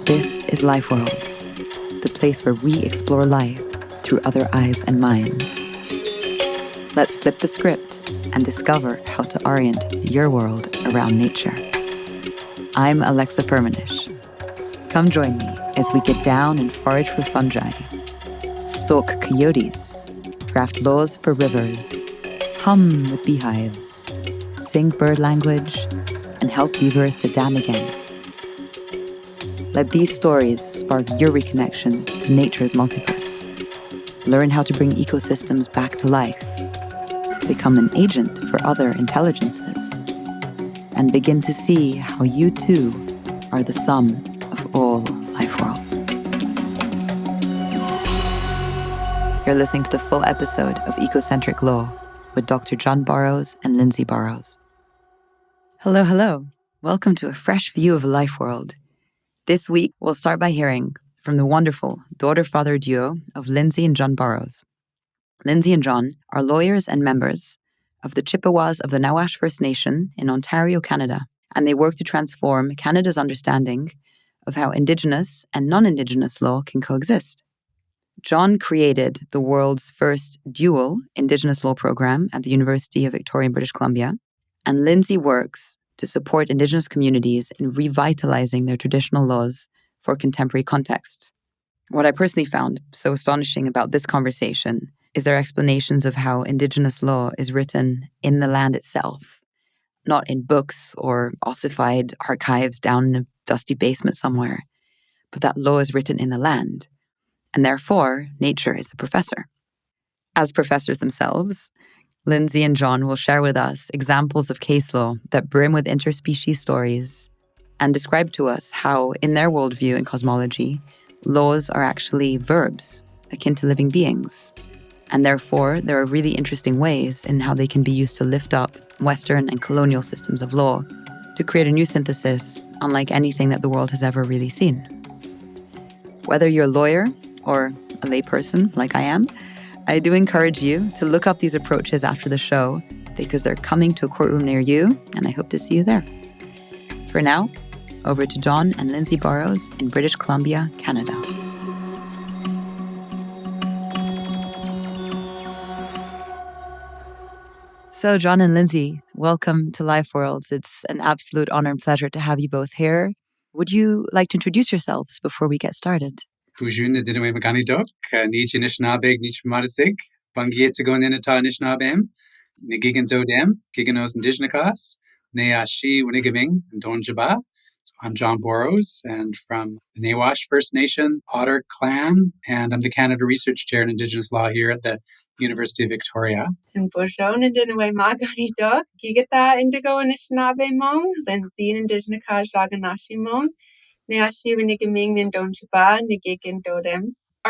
This is Life Worlds, the place where we explore life through other eyes and minds. Let's flip the script and discover how to orient your world around nature. I'm Alexa Permanish. Come join me as we get down and forage for fungi, stalk coyotes, draft laws for rivers, hum with beehives, sing bird language, and help beavers to dam again. Let these stories spark your reconnection to nature's multiverse. Learn how to bring ecosystems back to life, become an agent for other intelligences, and begin to see how you too are the sum of all life worlds. You're listening to the full episode of Ecocentric Law with Dr. John Burrows and Lindsay Burrows. Hello, hello. Welcome to a fresh view of Life World. This week, we'll start by hearing from the wonderful daughter-father duo of Lindsay and John Burrows. Lindsay and John are lawyers and members of the Chippewas of the Nawash First Nation in Ontario, Canada, and they work to transform Canada's understanding of how Indigenous and non-Indigenous law can coexist. John created the world's first dual Indigenous law program at the University of Victoria in British Columbia, and Lindsay works to support Indigenous communities in revitalizing their traditional laws for contemporary contexts. What I personally found so astonishing about this conversation is their explanations of how Indigenous law is written in the land itself, not in books or ossified archives down in a dusty basement somewhere, but that law is written in the land, and therefore nature is the professor. As professors themselves, Lindsay and John will share with us examples of case law that brim with interspecies stories and describe to us how, in their worldview and cosmology, laws are actually verbs akin to living beings. And therefore, there are really interesting ways in how they can be used to lift up Western and colonial systems of law to create a new synthesis unlike anything that the world has ever really seen. Whether you're a lawyer or a layperson like I am, I do encourage you to look up these approaches after the show because they're coming to a courtroom near you, and I hope to see you there. For now, over to John and Lindsay Burrows in British Columbia, Canada. So, John and Lindsay, welcome to Life Worlds. It's an absolute honor and pleasure to have you both here. Would you like to introduce yourselves before we get started? Pujun de Dinaway Magani Dok, Nich Nishnabeg, Nich Madisig, Bangiet to go in Inata Nishnabem, Nigigan Dodem, Giganos Indigenikas, Neashi Winigabing, and Donjaba. I'm John Burrows, and from the Nawash First Nation Otter Clan, and I'm the Canada Research Chair in Indigenous Law here at the University of Victoria. And Bushon and Dinaway Magani Dok, Gigata Indigo Anishinaabe Mong, Lindsay and Indigenous Jaganashi Mong. Our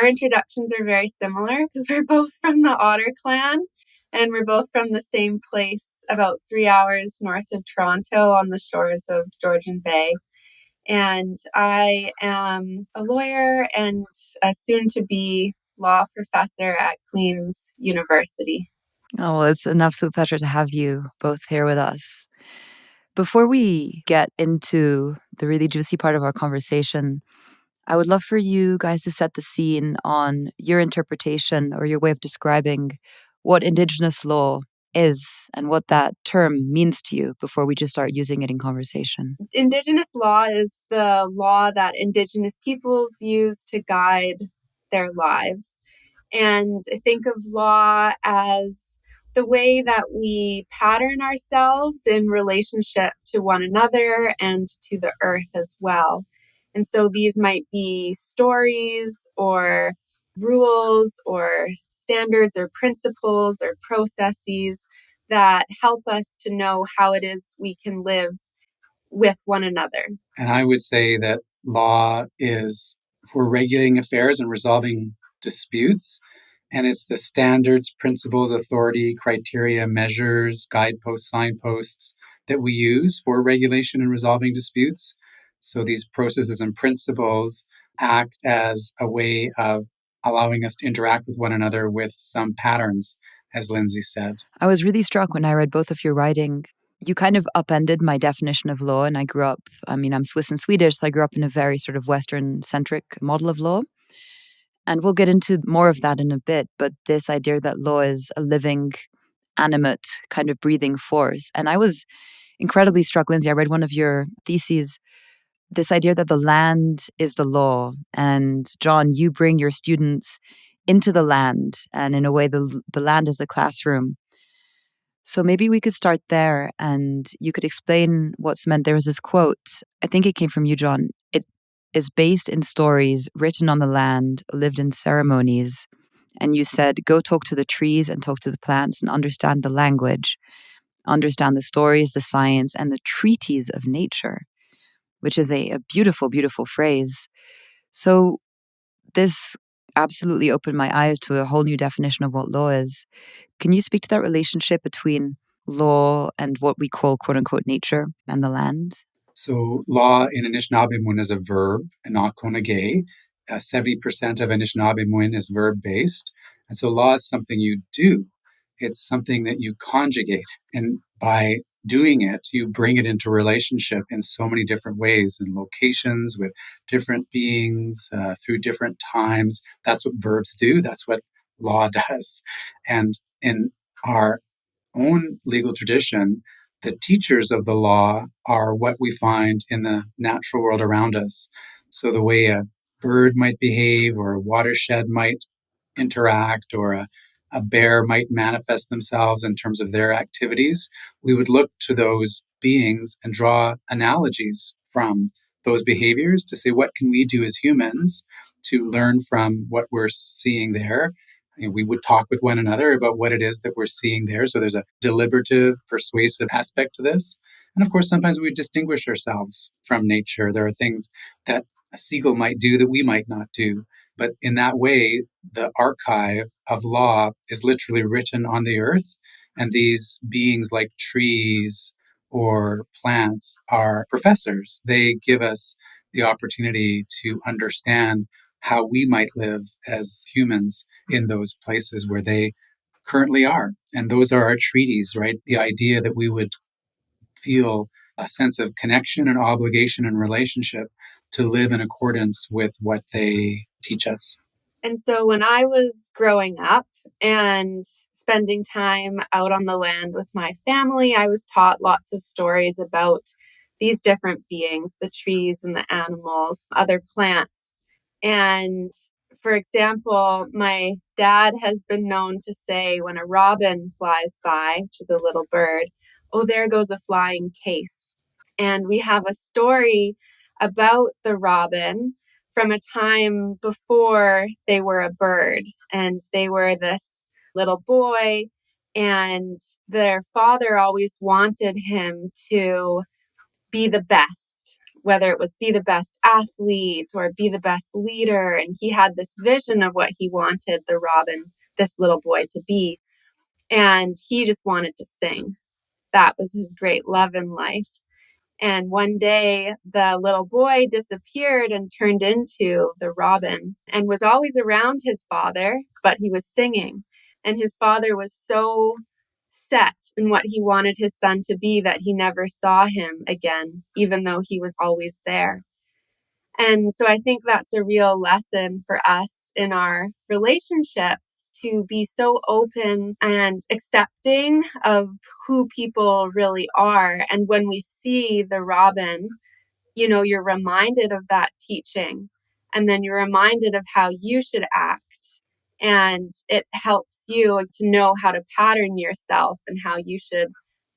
introductions are very similar because we're both from the Otter Clan and we're both from the same place about 3 hours north of Toronto on the shores of Georgian Bay. And I am a lawyer and a soon-to-be law professor at Queen's University. Oh, well, it's an absolute pleasure to have you both here with us. Before we get into the really juicy part of our conversation, I would love for you guys to set the scene on your interpretation or your way of describing what Indigenous law is and what that term means to you before we just start using it in conversation. Indigenous law is the law that Indigenous peoples use to guide their lives. And I think of law as the way that we pattern ourselves in relationship to one another and to the earth as well. And so these might be stories or rules or standards or principles or processes that help us to know how it is we can live with one another. And I would say that law is for regulating affairs and resolving disputes. And it's the standards, principles, authority, criteria, measures, guideposts, signposts that we use for regulation and resolving disputes. So these processes and principles act as a way of allowing us to interact with one another with some patterns, as Lindsay said. I was really struck when I read both of your writing You kind of upended my definition of law, and I'm Swiss and Swedish, so I grew up in a very sort of Western-centric model of law. And we'll get into more of that in a bit, but this idea that law is a living, animate, kind of breathing force. And I was incredibly struck, Lindsay, I read one of your theses, this idea that the land is the law. And John, you bring your students into the land, and in a way, the land is the classroom. So maybe we could start there and you could explain what's meant. There was this quote, I think it came from you, John. It is based in stories written on the land, lived in ceremonies. And you said, go talk to the trees and talk to the plants and understand the language, understand the stories, the science, and the treaties of nature, which is a beautiful, beautiful phrase. So this absolutely opened my eyes to a whole new definition of what law is. Can you speak to that relationship between law and what we call quote unquote nature and the land? So law in Anishinaabemowin is a verb, and not konage. 70% of Anishinaabemowin is verb-based. And so law is something you do. It's something that you conjugate. And by doing it, you bring it into relationship in so many different ways and locations with different beings through different times. That's what verbs do. That's what law does. And in our own legal tradition, the teachers of the law are what we find in the natural world around us. So the way a bird might behave, or a watershed might interact, or a bear might manifest themselves in terms of their activities, we would look to those beings and draw analogies from those behaviors to say, what can we do as humans to learn from what we're seeing there? We would talk with one another about what it is that we're seeing there. So there's a deliberative, persuasive aspect to this. And of course, sometimes we distinguish ourselves from nature. There are things that a seagull might do that we might not do. But in that way, the archive of law is literally written on the earth. And these beings like trees or plants are professors. They give us the opportunity to understand how we might live as humans in those places where they currently are. And those are our treaties, right? The idea that we would feel a sense of connection and obligation and relationship to live in accordance with what they teach us. And so when I was growing up and spending time out on the land with my family, I was taught lots of stories about these different beings, the trees and the animals, other plants. And for example, my dad has been known to say when a robin flies by, which is a little bird, oh, there goes a flying case. And we have a story about the robin from a time before they were a bird, and they were this little boy, and their father always wanted him to be the best, whether it was be the best athlete or be the best leader. And he had this vision of what he wanted the robin, this little boy, to be. And he just wanted to sing. That was his great love in life. And one day, the little boy disappeared and turned into the robin and was always around his father, but he was singing. And his father was so set in what he wanted his son to be that he never saw him again, even though he was always there. And so I think that's a real lesson for us in our relationships, to be so open and accepting of who people really are. And when we see the robin, you're reminded of that teaching, and then you're reminded of how you should act. And it helps you to know how to pattern yourself and how you should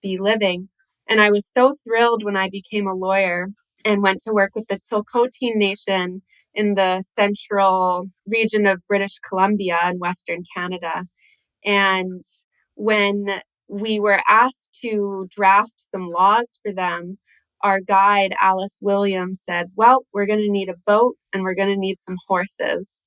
be living. And I was so thrilled when I became a lawyer and went to work with the Tsilhqot'in Nation in the central region of British Columbia in Western Canada. And when we were asked to draft some laws for them, our guide, Alice Williams, said, well, we're going to need a boat and we're going to need some horses.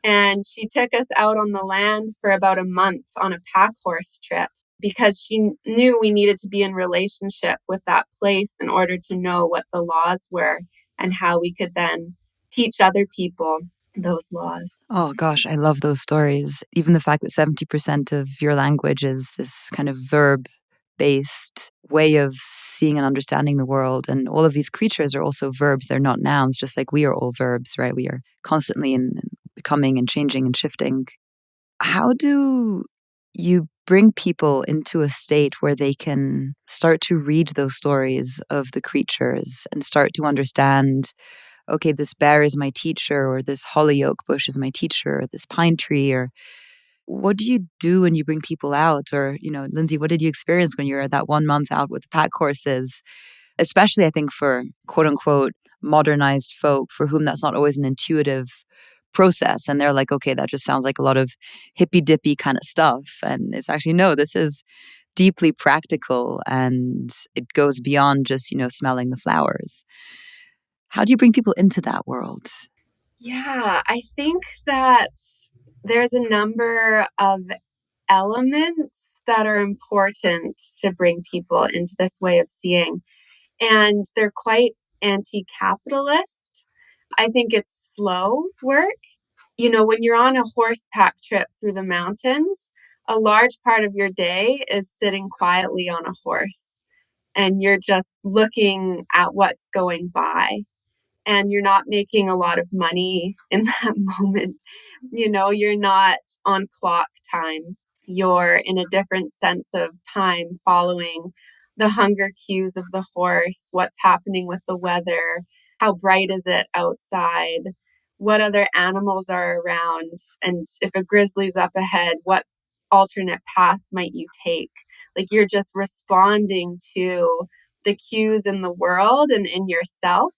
And she took us out on the land for about a month on a pack horse trip, because she knew we needed to be in relationship with that place in order to know what the laws were and how we could then teach other people those laws. Oh gosh, I love those stories. Even the fact that 70% of your language is this kind of verb based way of seeing and understanding the world. And all of these creatures are also verbs. They're not nouns, just like we are all verbs, right? We are constantly in becoming and changing and shifting. How do you bring people into a state where they can start to read those stories of the creatures and start to understand, okay, this bear is my teacher, or this holly oak bush is my teacher, or this pine tree, or what do you do when you bring people out? Or, Lindsay, what did you experience when you were that 1 month out with the pack horses? Especially, I think, for quote unquote modernized folk for whom that's not always an intuitive process. And they're like, okay, that just sounds like a lot of hippy dippy kind of stuff. And it's actually, no, this is deeply practical and it goes beyond just, smelling the flowers. How do you bring people into that world? Yeah, I think that there's a number of elements that are important to bring people into this way of seeing. And they're quite anti-capitalist. I think it's slow work. When you're on a horseback trip through the mountains, a large part of your day is sitting quietly on a horse and you're just looking at what's going by. And you're not making a lot of money in that moment. You're not on clock time. You're in a different sense of time, following the hunger cues of the horse, what's happening with the weather, how bright is it outside, what other animals are around, and if a grizzly's up ahead, what alternate path might you take? Like, you're just responding to the cues in the world and in yourself.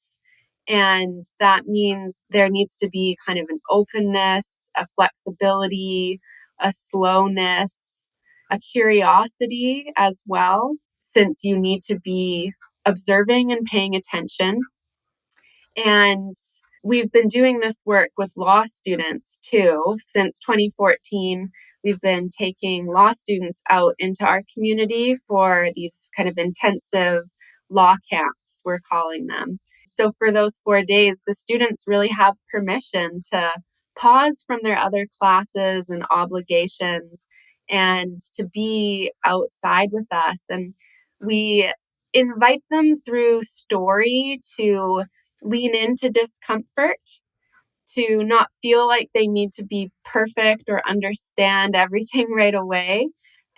And that means there needs to be kind of an openness, a flexibility, a slowness, a curiosity as well, since you need to be observing and paying attention. And we've been doing this work with law students too. Since 2014, we've been taking law students out into our community for these kind of intensive law camps, we're calling them. So for those 4 days, the students really have permission to pause from their other classes and obligations and to be outside with us. And we invite them through story to lean into discomfort, to not feel like they need to be perfect or understand everything right away.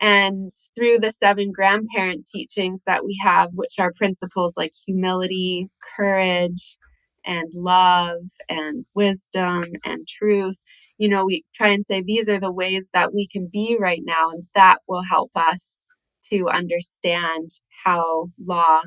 And through the 7 grandparent teachings that we have, which are principles like humility, courage, and love, and wisdom, and truth, we try and say these are the ways that we can be right now, and that will help us to understand how law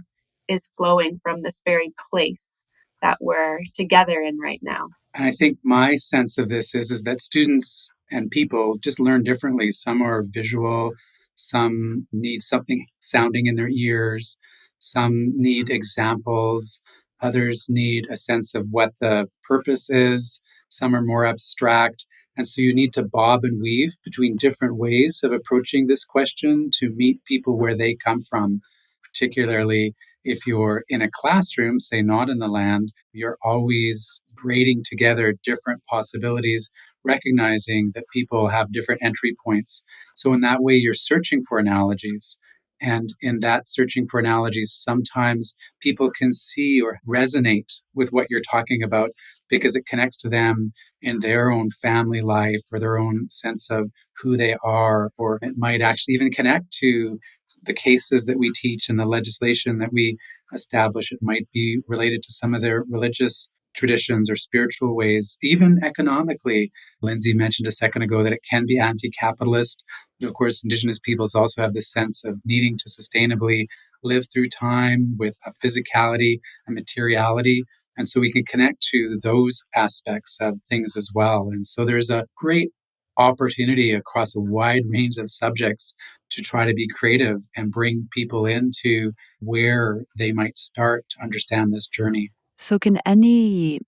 is flowing from this very place that we're together in right now. And I think my sense of this is that students and people just learn differently. Some are visual, some need something sounding in their ears, some need examples, others need a sense of what the purpose is, some are more abstract. And so you need to bob and weave between different ways of approaching this question to meet people where they come from, particularly if you're in a classroom, say not in the land, you're always braiding together different possibilities, recognizing that people have different entry points. So in that way, you're searching for analogies. And in that searching for analogies, sometimes people can see or resonate with what you're talking about because it connects to them in their own family life or their own sense of who they are, or it might actually even connect to the cases that we teach and the legislation that we establish. It might be related to some of their religious traditions or spiritual ways, even economically. Lindsay mentioned a second ago that it can be anti-capitalist. But of course, Indigenous peoples also have this sense of needing to sustainably live through time with a physicality, a materiality. And so we can connect to those aspects of things as well. And so there's a great opportunity across a wide range of subjects to try to be creative and bring people into where they might start to understand this journey. So, can any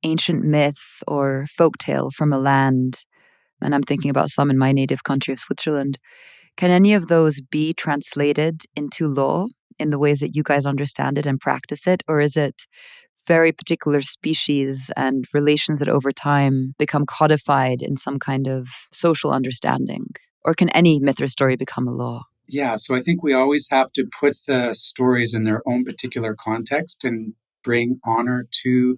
ancient myth or folktale from a land, and I'm thinking about some in my native country of Switzerland, can any of those be translated into law in the ways that you guys understand it and practice it? Or is it very particular species and relations that over time become codified in some kind of social understanding? Or can any myth or story become a law? Yeah, so I think we always have to put the stories in their own particular context and bring honor to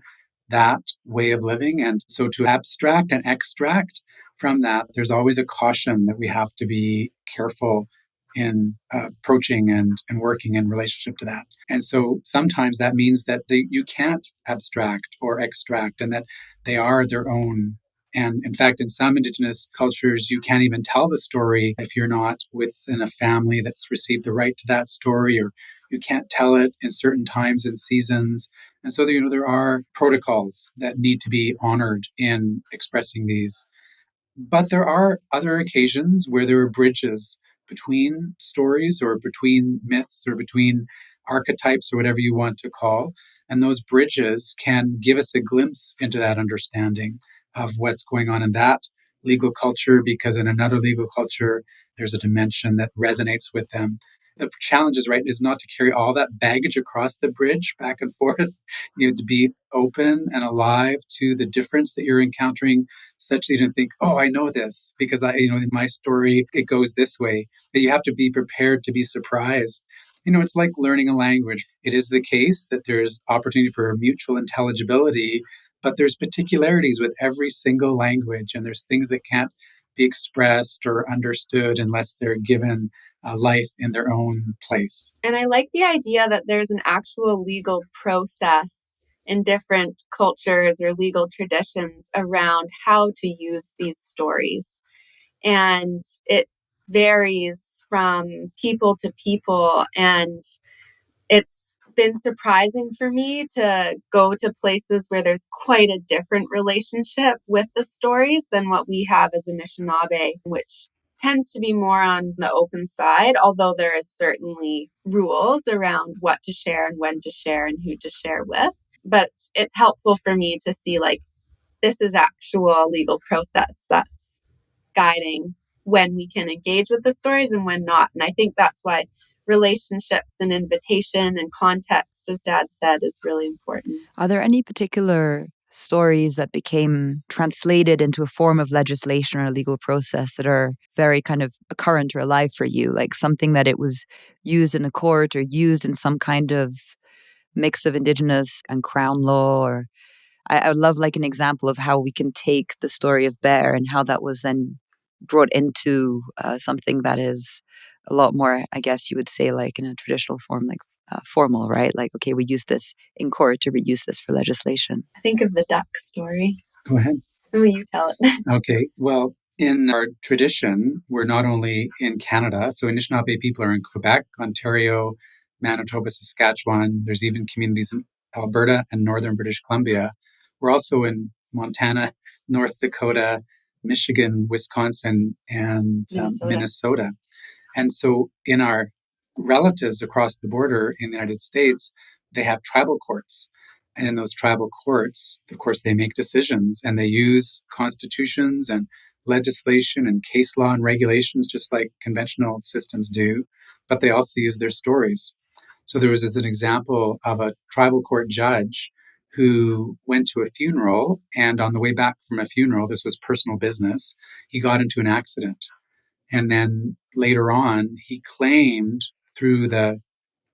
that way of living. And so to abstract and extract from that, there's always a caution that we have to be careful in approaching and working in relationship to that. And so sometimes that means that you can't abstract or extract and that they are their own. And in fact, in some Indigenous cultures, you can't even tell the story if you're not within a family that's received the right to that story, or you can't tell it in certain times and seasons. And so, there are protocols that need to be honored in expressing these. But there are other occasions where there are bridges between stories or between myths or between archetypes or whatever you want to call. And those bridges can give us a glimpse into that understanding of what's going on in that legal culture, because in another legal culture, there's a dimension that resonates with them. The challenge is, right, is not to carry all that baggage across the bridge back and forth. You have to be open and alive to the difference that you're encountering, such that you don't think, oh, I know this because in my story, it goes this way. But you have to be prepared to be surprised. It's like learning a language. It is the case that there's opportunity for mutual intelligibility, but there's particularities with every single language, and there's things that can't be expressed or understood unless they're given life in their own place. And I like the idea that there's an actual legal process in different cultures or legal traditions around how to use these stories. And it varies from people to people. And it's been surprising for me to go to places where there's quite a different relationship with the stories than what we have as Anishinaabe, which tends to be more on the open side, although there is certainly rules around what to share and when to share and who to share with. But it's helpful for me to see this is actual legal process that's guiding when we can engage with the stories and when not. And I think that's why relationships and invitation and context, as Dad said, is really important. Are there any particular stories that became translated into a form of legislation or a legal process that are very kind of current or alive for you? Like something that it was used in a court or used in some kind of mix of Indigenous and Crown law? Or I would love like an example of how we can take the story of Bear and how that was then brought into something that is a lot more, I guess you would say, like in a traditional form, like formal, right? Like, okay, we use this in court or we use this for legislation. I think of the duck story. Go ahead. Oh, you tell it. Okay. Well, in our tradition, we're not only in Canada, so Anishinaabe people are in Quebec, Ontario, Manitoba, Saskatchewan. There's even communities in Alberta and northern British Columbia. We're also in Montana, North Dakota, Michigan, Wisconsin, and Minnesota. And so in our relatives across the border in the United States, they have tribal courts. And in those tribal courts, of course, they make decisions and they use constitutions and legislation and case law and regulations, just like conventional systems do, but they also use their stories. So there was an example of a tribal court judge who went to a funeral, and on the way back from a funeral, this was personal business, he got into an accident. And then later on, he claimed through the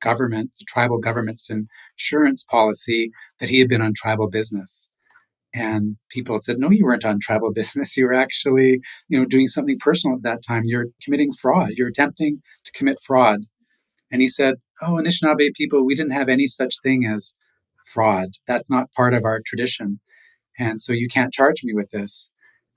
government, the tribal government's insurance policy, that he had been on tribal business. And people said, no, you weren't on tribal business. You were actually, doing something personal at that time. You're committing fraud. You're attempting to commit fraud. And he said, oh, Anishinaabe people, we didn't have any such thing as fraud. That's not part of our tradition. And so you can't charge me with this.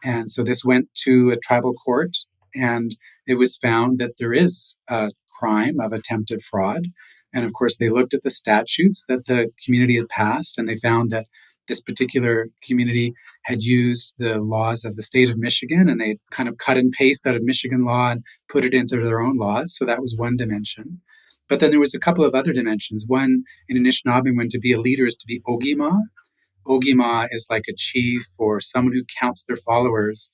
And so this went to a tribal court, and it was found that there is a crime of attempted fraud. And of course, they looked at the statutes that the community had passed, and they found that this particular community had used the laws of the state of Michigan, and they kind of cut and paste out of Michigan law and put it into their own laws. So that was one dimension. But then there was a couple of other dimensions. One in Anishinaabe, when to be a leader is to be Ogima. Ogima is like a chief or someone who counts their followers.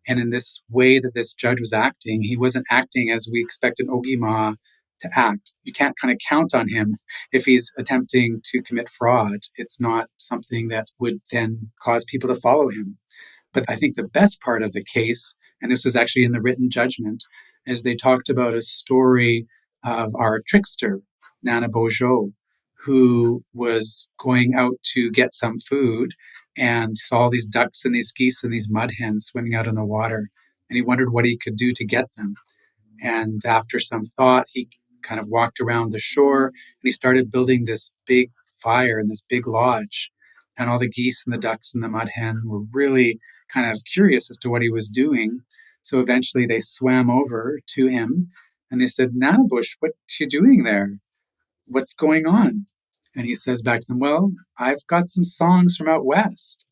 And in this way that this judge was acting, he wasn't acting as we expect an Ogima to act. You can't kind of count on him if he's attempting to commit fraud. It's not something that would then cause people to follow him. But I think the best part of the case, and this was actually in the written judgment, is they talked about a story of our trickster, Nana Bojo, who was going out to get some food and saw all these ducks and these geese and these mud hens swimming out in the water. And he wondered what he could do to get them. And after some thought, he kind of walked around the shore and he started building this big fire in this big lodge. And all the geese and the ducks and the mud hen were really kind of curious as to what he was doing. So eventually they swam over to him and they said, Nanabush, what you doing there? What's going on? And he says back to them, well, I've got some songs from out west.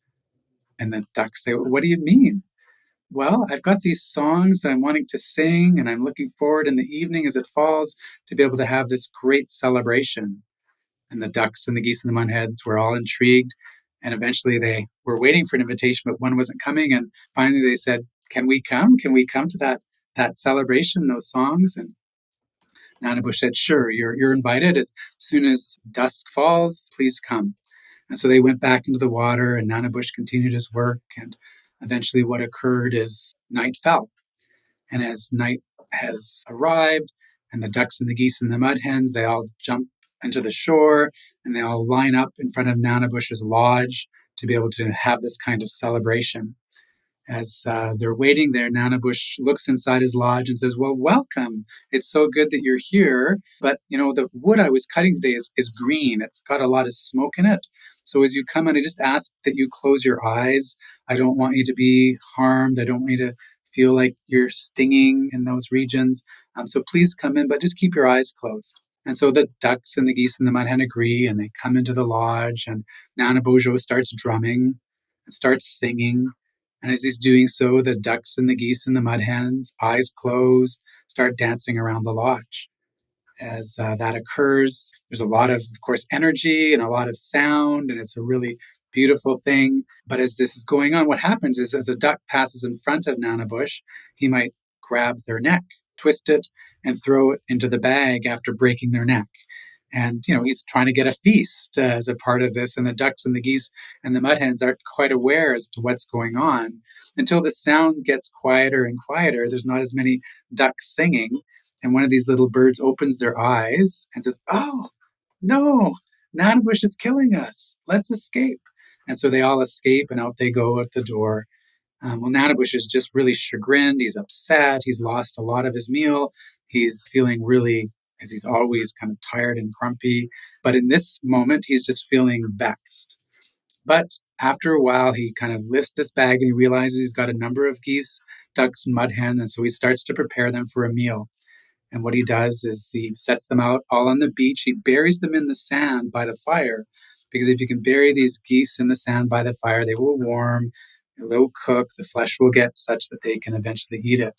And the ducks say, what do you mean? Well, I've got these songs that I'm wanting to sing, and I'm looking forward in the evening as it falls to be able to have this great celebration. And the ducks and the geese and the mudheads were all intrigued. And eventually they were waiting for an invitation, but one wasn't coming. And finally they said, can we come? Can we come to that celebration, those songs? And Nanabush said, sure, you're invited. As soon as dusk falls, please come. And so they went back into the water, and Nanabush continued his work. And eventually what occurred is night fell. And as night has arrived, and the ducks and the geese and the mud hens, they all jump into the shore, and they all line up in front of Nanabush's lodge to be able to have this kind of celebration. As they're waiting there, Nanabush looks inside his lodge and says, well, welcome. It's so good that you're here. But, the wood I was cutting today is green. It's got a lot of smoke in it. So as you come in, I just ask that you close your eyes. I don't want you to be harmed. I don't want you to feel like you're stinging in those regions. So please come in, but just keep your eyes closed. And so the ducks and the geese and the mudhen agree, and they come into the lodge, and Nana Bojo starts drumming and starts singing. And as he's doing so, the ducks and the geese and the mud hens, eyes closed, start dancing around the lodge. As that occurs, there's a lot of course, energy and a lot of sound, and it's a really beautiful thing. But as this is going on, what happens is as a duck passes in front of Nanabush, he might grab their neck, twist it, and throw it into the bag after breaking their neck. And, he's trying to get a feast as a part of this. And the ducks and the geese and the mud hens aren't quite aware as to what's going on until the sound gets quieter and quieter. There's not as many ducks singing. And one of these little birds opens their eyes and says, oh, no, Nanabush is killing us. Let's escape. And so they all escape and out they go at the door. Well, Nanabush is just really chagrined. He's upset. He's lost a lot of his meal. He's feeling really, as he's always kind of tired and grumpy. But in this moment, he's just feeling vexed. But after a while, he kind of lifts this bag and he realizes he's got a number of geese, ducks, and mud hen. And so he starts to prepare them for a meal. And what he does is he sets them out all on the beach. He buries them in the sand by the fire. Because if you can bury these geese in the sand by the fire, they will warm, they'll cook, the flesh will get such that they can eventually eat it.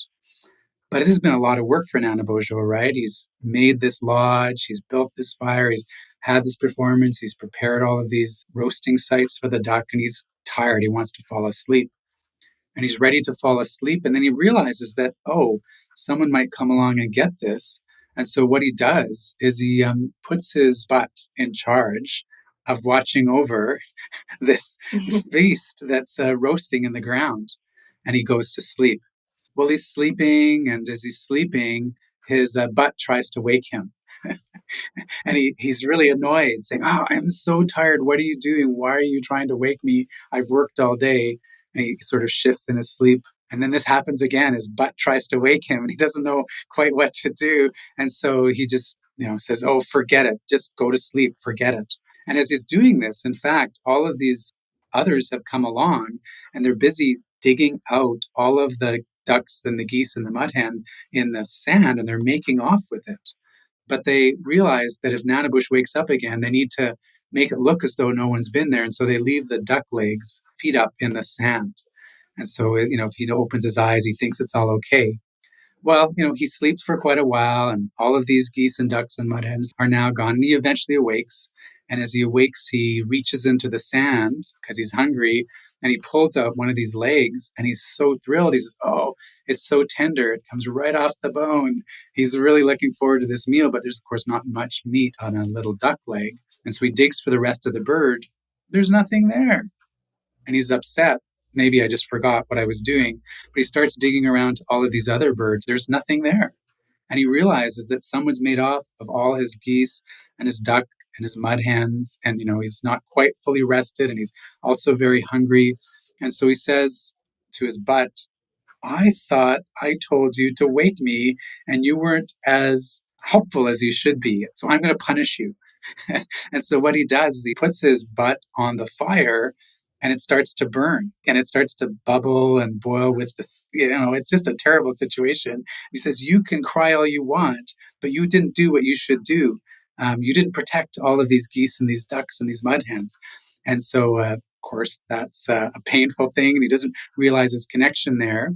But it has been a lot of work for Nana Bojo, right? He's made this lodge, he's built this fire, he's had this performance, he's prepared all of these roasting sites for the duck, and he's tired. He wants to fall asleep. And he's ready to fall asleep. And then he realizes that, someone might come along and get this. And so what he does is he puts his butt in charge of watching over this feast that's roasting in the ground. And he goes to sleep. Well, he's sleeping, and as he's sleeping, his butt tries to wake him. And he's really annoyed, saying, oh, I'm so tired. What are you doing? Why are you trying to wake me? I've worked all day. And he sort of shifts in his sleep. And then this happens again. His butt tries to wake him, and he doesn't know quite what to do. And so he just, says, oh, forget it. Just go to sleep. Forget it. And as he's doing this, in fact, all of these others have come along, and they're busy digging out all of the ducks and the geese and the mud hen in the sand, and they're making off with it. But they realize that if Nanabush wakes up again, they need to make it look as though no one's been there. And so they leave the duck legs feet up in the sand. And so, if he opens his eyes, he thinks it's all okay. Well, he sleeps for quite a while, and all of these geese and ducks and mud hens are now gone. And he eventually awakes. And as he awakes, he reaches into the sand because he's hungry, and he pulls out one of these legs, and he's so thrilled. He says, oh, it's so tender. It comes right off the bone. He's really looking forward to this meal, but there's, of course, not much meat on a little duck leg. And so he digs for the rest of the bird. There's nothing there. And he's upset. maybe I just forgot what I was doing. But he starts digging around to all of these other birds. There's nothing there. And he realizes that someone's made off of all his geese and his duck and his mud hens. And, he's not quite fully rested and he's also very hungry. And so he says to his butt, I thought I told you to wake me and you weren't as helpful as you should be. So I'm going to punish you. And so what he does is he puts his butt on the fire and it starts to burn and it starts to bubble and boil with this, it's just a terrible situation. He says, you can cry all you want, but you didn't do what you should do. You didn't protect all of these geese and these ducks and these mud hens. And so, of course, that's a painful thing. And he doesn't realize his connection there.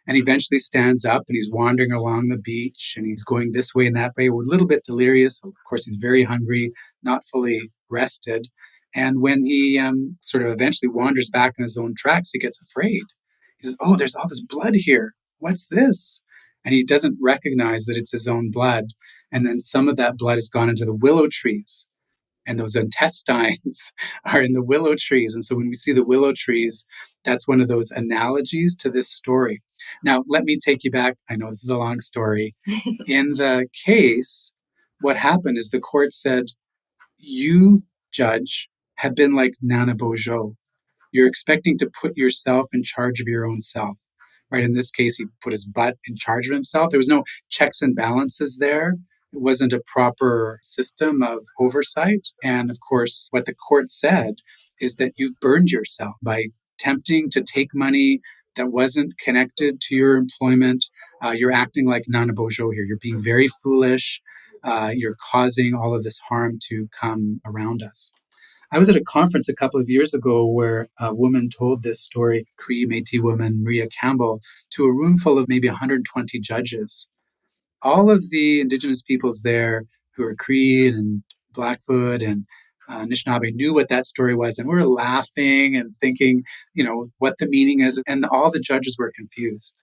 And eventually stands up and he's wandering along the beach and he's going this way and that way, a little bit delirious. Of course, he's very hungry, not fully rested. And when he sort of eventually wanders back on his own tracks, he gets afraid. He says, oh, there's all this blood here. What's this? And he doesn't recognize that it's his own blood. And then some of that blood has gone into the willow trees. And those intestines are in the willow trees. And so when we see the willow trees, that's one of those analogies to this story. Now, let me take you back. I know this is a long story. In the case, what happened is the court said, you, judge, have been like Nana Bojo. You're expecting to put yourself in charge of your own self. Right? In this case, he put his butt in charge of himself. There was no checks and balances there. It wasn't a proper system of oversight. And of course, what the court said is that you've burned yourself by attempting to take money that wasn't connected to your employment. You're acting like Nana Bojo here. You're being very foolish. You're causing all of this harm to come around us. I was at a conference a couple of years ago where a woman told this story, Cree Métis woman Maria Campbell, to a room full of maybe 120 judges. All of the indigenous peoples there who are Cree and Blackfoot and Anishinaabe knew what that story was. And we were laughing and thinking, what the meaning is. And all the judges were confused.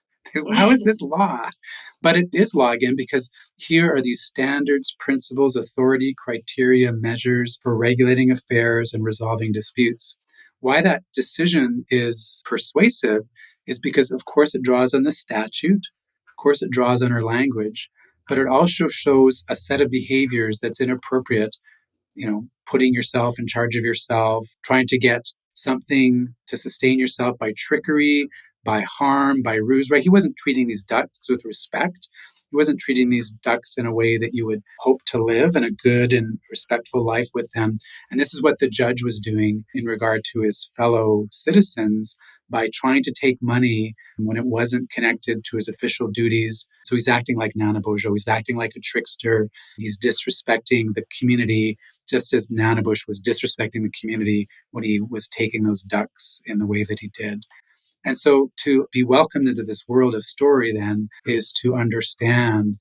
How is this law? But it is law again, because here are these standards, principles, authority, criteria, measures for regulating affairs and resolving disputes. Why that decision is persuasive is because, of course, it draws on the statute. Of course, it draws on our language, but it also shows a set of behaviors that's inappropriate, putting yourself in charge of yourself, trying to get something to sustain yourself by trickery, by harm, by ruse, right? He wasn't treating these ducks with respect. He wasn't treating these ducks in a way that you would hope to live in a good and respectful life with them. And this is what the judge was doing in regard to his fellow citizens by trying to take money when it wasn't connected to his official duties. So he's acting like Nana Bojo. He's acting like a trickster. He's disrespecting the community, just as Nana Bush was disrespecting the community when he was taking those ducks in the way that he did. And so to be welcomed into this world of story then is to understand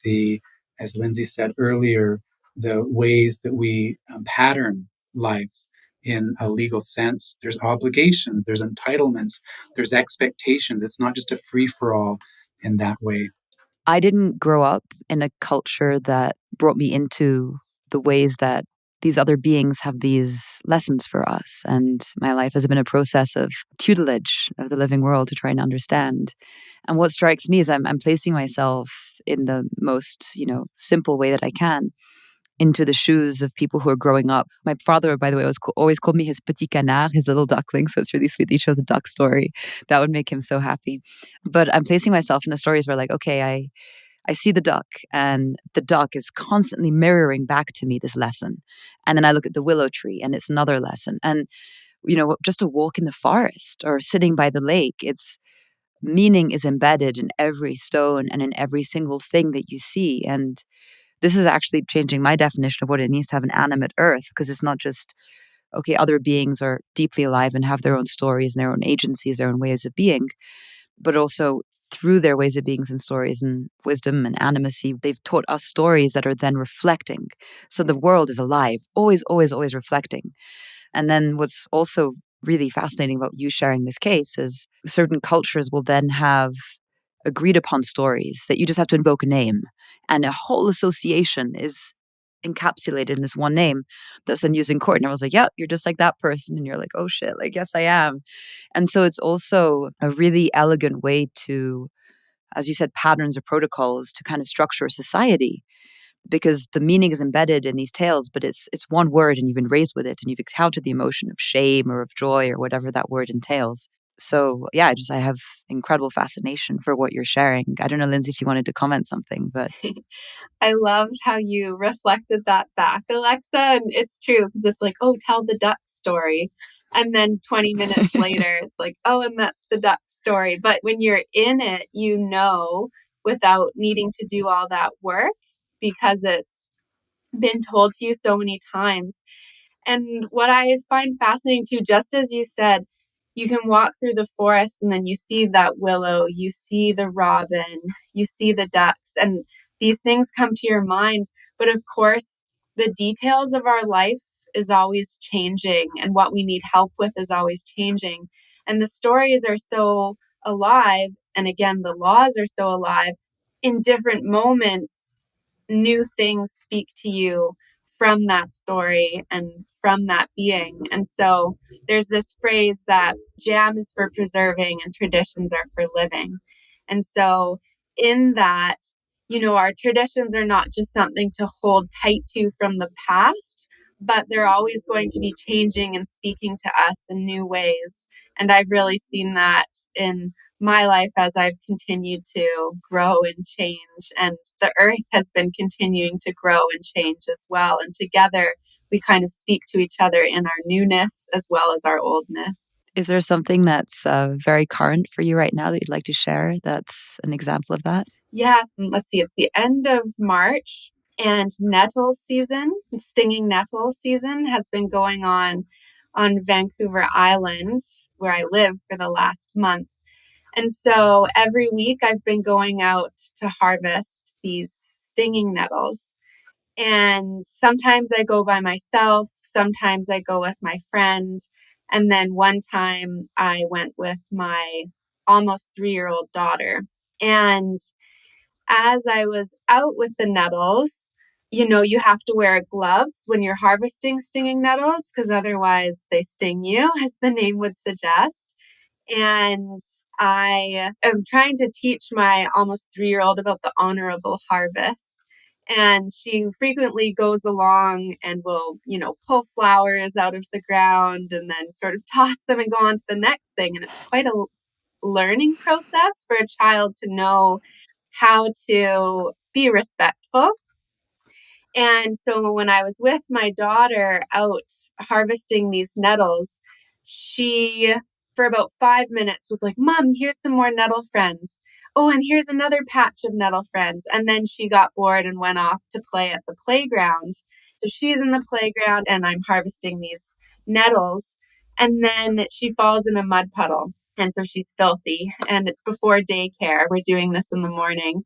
as Lindsay said earlier, the ways that we pattern life in a legal sense. There's obligations, there's entitlements, there's expectations. It's not just a free-for-all in that way. I didn't grow up in a culture that brought me into the ways that these other beings have these lessons for us. And my life has been a process of tutelage of the living world to try and understand. And what strikes me is I'm placing myself in the most, simple way that I can into the shoes of people who are growing up. My father, by the way, always called me his petit canard, his little duckling. So it's really sweet. He chose a duck story. That would make him so happy. But I'm placing myself in the stories where okay, I see the duck and the duck is constantly mirroring back to me this lesson. And then I look at the willow tree and it's another lesson. And, just a walk in the forest or sitting by the lake, it's meaning is embedded in every stone and in every single thing that you see. And this is actually changing my definition of what it means to have an animate earth, because it's not just, okay, other beings are deeply alive and have their own stories and their own agencies, their own ways of being, but also through their ways of beings and stories and wisdom and animacy, they've taught us stories that are then reflecting. So the world is alive, always, always, always reflecting. And then what's also really fascinating about you sharing this case is certain cultures will then have agreed upon stories that you just have to invoke a name, and a whole association is encapsulated in this one name that's then used in court. And I was like, yeah, you're just like that person. And you're like, oh shit, like, yes, I am. And so it's also a really elegant way to, as you said, patterns or protocols to kind of structure a society, because the meaning is embedded in these tales, but it's one word and you've been raised with it and you've encountered the emotion of shame or of joy or whatever that word entails. So yeah, I have incredible fascination for what you're sharing. I don't know, Lindsay, if you wanted to comment something, but I loved how you reflected that back, Alexa. And it's true because it's like, oh, tell the duck story. And then 20 minutes later, it's like, oh, and that's the duck story. But when you're in it, you know, without needing to do all that work because it's been told to you so many times. And what I find fascinating too, just as you said, you can walk through the forest and then you see that willow, you see the robin, you see the ducks, and these things come to your mind. But of course, the details of our life is always changing, and what we need help with is always changing. And the stories are so alive. And again, the laws are so alive. In different moments, new things speak to you from that story and from that being. And so there's this phrase that jam is for preserving and traditions are for living. And so in that, you know, our traditions are not just something to hold tight to from the past, but they're always going to be changing and speaking to us in new ways. And I've really seen that in my life as I've continued to grow and change. And the earth has been continuing to grow and change as well. And together we kind of speak to each other in our newness as well as our oldness. is there something that's very current for you right now that you'd like to share that's an example of that? Yes, let's see, it's the end of March and nettle season, stinging nettle season has been going on Vancouver Island where I live for the last month. And so every week I've been going out to harvest these stinging nettles. And sometimes I go by myself, sometimes I go with my friend. And then one time I went with my almost 3-year-old daughter. And as I was out with the nettles, you know, you have to wear gloves when you're harvesting stinging nettles because otherwise they sting you, as the name would suggest. And I am trying to teach my almost 3-year-old about the honorable harvest. And she frequently goes along and will, you know, pull flowers out of the ground and then sort of toss them and go on to the next thing. And it's quite a learning process for a child to know how to be respectful. And so when I was with my daughter out harvesting these nettles, she, for about 5 minutes, was like, Mom, here's some more nettle friends. Oh, and here's another patch of nettle friends. And then she got bored and went off to play at the playground. So she's in the playground and I'm harvesting these nettles. And then she falls in a mud puddle. And so she's filthy. And it's before daycare. We're doing this in the morning.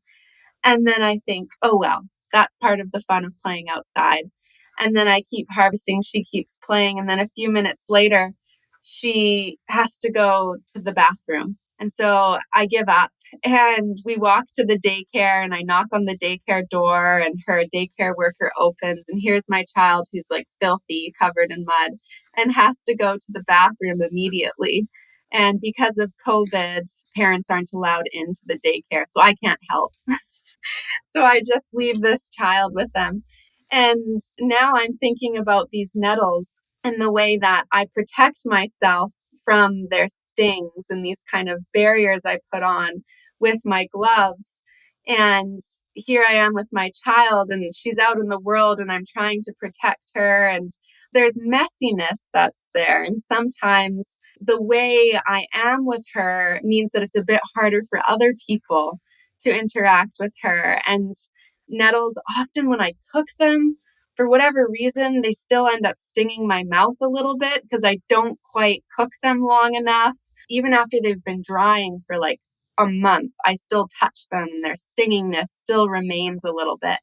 And then I think, oh, well, that's part of the fun of playing outside. And then I keep harvesting. She keeps playing. And then a few minutes later, she has to go to the bathroom. And so I give up and we walk to the daycare and I knock on the daycare door and her daycare worker opens. And here's my child who's like filthy, covered in mud and has to go to the bathroom immediately. And because of COVID, parents aren't allowed into the daycare. So I can't help. So I just leave this child with them. And now I'm thinking about these nettles and the way that I protect myself from their stings and these kind of barriers I put on with my gloves. And here I am with my child, and she's out in the world, and I'm trying to protect her. And there's messiness that's there. And sometimes the way I am with her means that it's a bit harder for other people to interact with her. And nettles, often when I cook them, for whatever reason, they still end up stinging my mouth a little bit because I don't quite cook them long enough. Even after they've been drying for like a month, I still touch them and their stinginess still remains a little bit.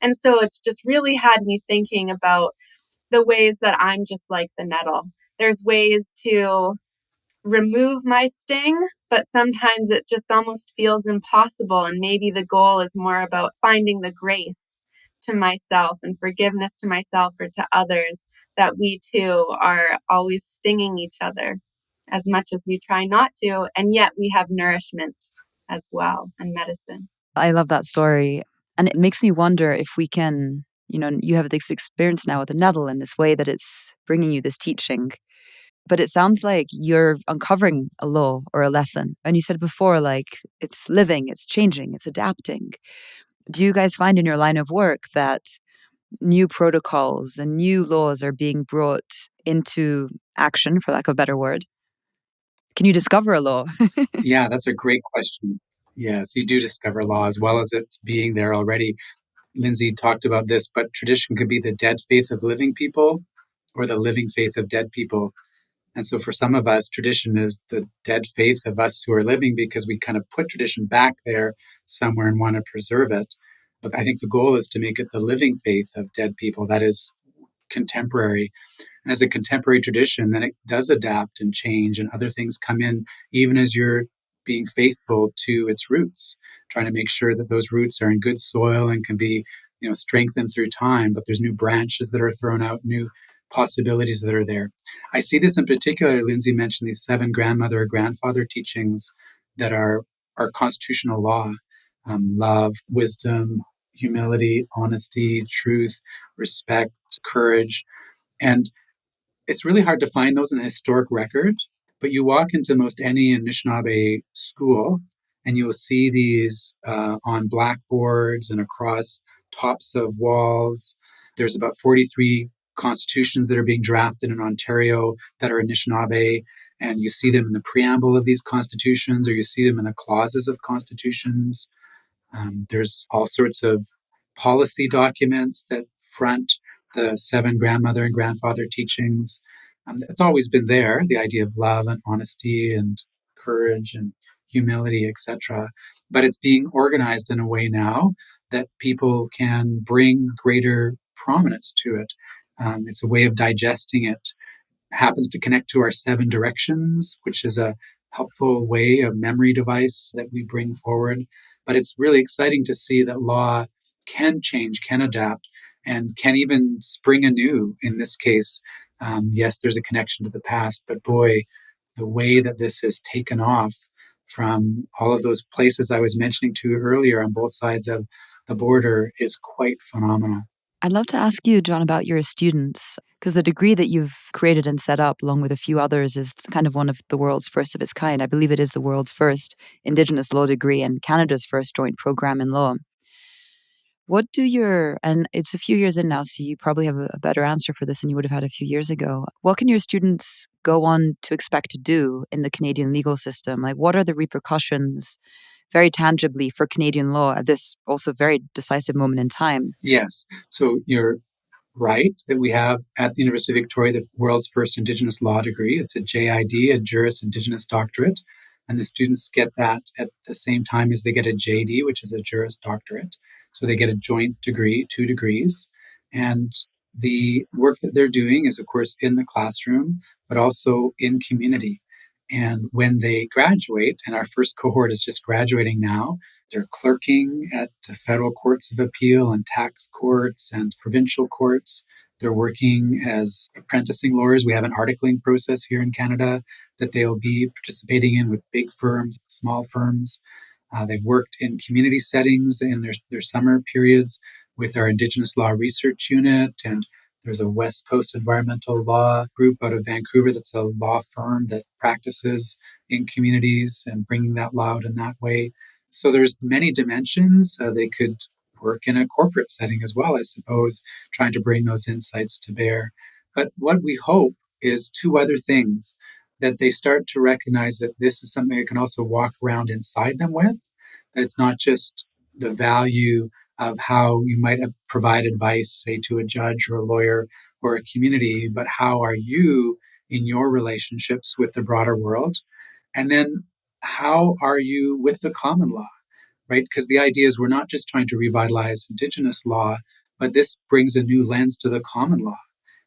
And so it's just really had me thinking about the ways that I'm just like the nettle. There's ways to remove my sting, but sometimes it just almost feels impossible. And maybe the goal is more about finding the grace to myself and forgiveness to myself or to others, that we too are always stinging each other as much as we try not to. And yet we have nourishment as well and medicine. I love that story. And it makes me wonder if we can, you have this experience now with the nettle in this way that it's bringing you this teaching. But it sounds like you're uncovering a law or a lesson. And you said before, like, it's living, it's changing, it's adapting. Do you guys find in your line of work that new protocols and new laws are being brought into action, for lack of a better word? Can you discover a law? Yeah, that's a great question. Yes, you do discover law as well as it's being there already. Lindsay talked about this, but tradition could be the dead faith of living people or the living faith of dead people. And so for some of us, tradition is the dead faith of us who are living because we kind of put tradition back there somewhere and want to preserve it. But I think the goal is to make it the living faith of dead people that is contemporary. And as a contemporary tradition, then it does adapt and change, and other things come in, even as you're being faithful to its roots, trying to make sure that those roots are in good soil and can be, strengthened through time. But there's new branches that are thrown out, new possibilities that are there. I see this in particular. Lindsay mentioned these 7 grandmother or grandfather teachings that are our constitutional law: love, wisdom, humility, honesty, truth, respect, courage. And it's really hard to find those in the historic record, but you walk into most any Anishinaabe school and you will see these on blackboards and across tops of walls. There's about 43 constitutions that are being drafted in Ontario that are Anishinaabe, and you see them in the preamble of these constitutions, or you see them in the clauses of constitutions. There's all sorts of policy documents that front the 7 grandmother and grandfather teachings. It's always been there, the idea of love and honesty and courage and humility, etc. But it's being organized in a way now that people can bring greater prominence to it. It's a way of digesting it. Happens to connect to our 7 directions, which is a helpful way, a memory device that we bring forward. But it's really exciting to see that law can change, can adapt, and can even spring anew in this case. Yes, there's a connection to the past, but boy, the way that this has taken off from all of those places I was mentioning to you earlier on both sides of the border is quite phenomenal. I'd love to ask you, John, about your students, because the degree that you've created and set up, along with a few others, is kind of one of the world's first of its kind. I believe it is the world's first Indigenous law degree and Canada's first joint program in law. And it's a few years in now, so you probably have a better answer for this than you would have had a few years ago. What can your students go on to expect to do in the Canadian legal system? Like, what are the repercussions very tangibly for Canadian law at this also very decisive moment in time? Yes. So you're right that we have at the University of Victoria the world's first Indigenous law degree. It's a JID, a Juris Indigenous Doctorate, and the students get that at the same time as they get a JD, which is a Juris Doctorate. So they get a joint degree, 2 degrees, and the work that they're doing is, of course, in the classroom, but also in community. And when they graduate, and our first cohort is just graduating now, they're clerking at the federal courts of appeal and tax courts and provincial courts. They're working as apprenticing lawyers. We have an articling process here in Canada that they'll be participating in with big firms, small firms. They've worked in community settings in their summer periods with our Indigenous Law Research Unit, and there's a West Coast environmental law group out of Vancouver that's a law firm that practices in communities and bringing that law out in that way. So there's many dimensions. They could work in a corporate setting as well, I suppose, trying to bring those insights to bear. But what we hope is 2 other things: that they start to recognize that this is something they can also walk around inside them with, that it's not just the value of how you might provide advice, say, to a judge or a lawyer or a community, but how are you in your relationships with the broader world? And then how are you with the common law, right? Because the idea is we're not just trying to revitalize Indigenous law, but this brings a new lens to the common law.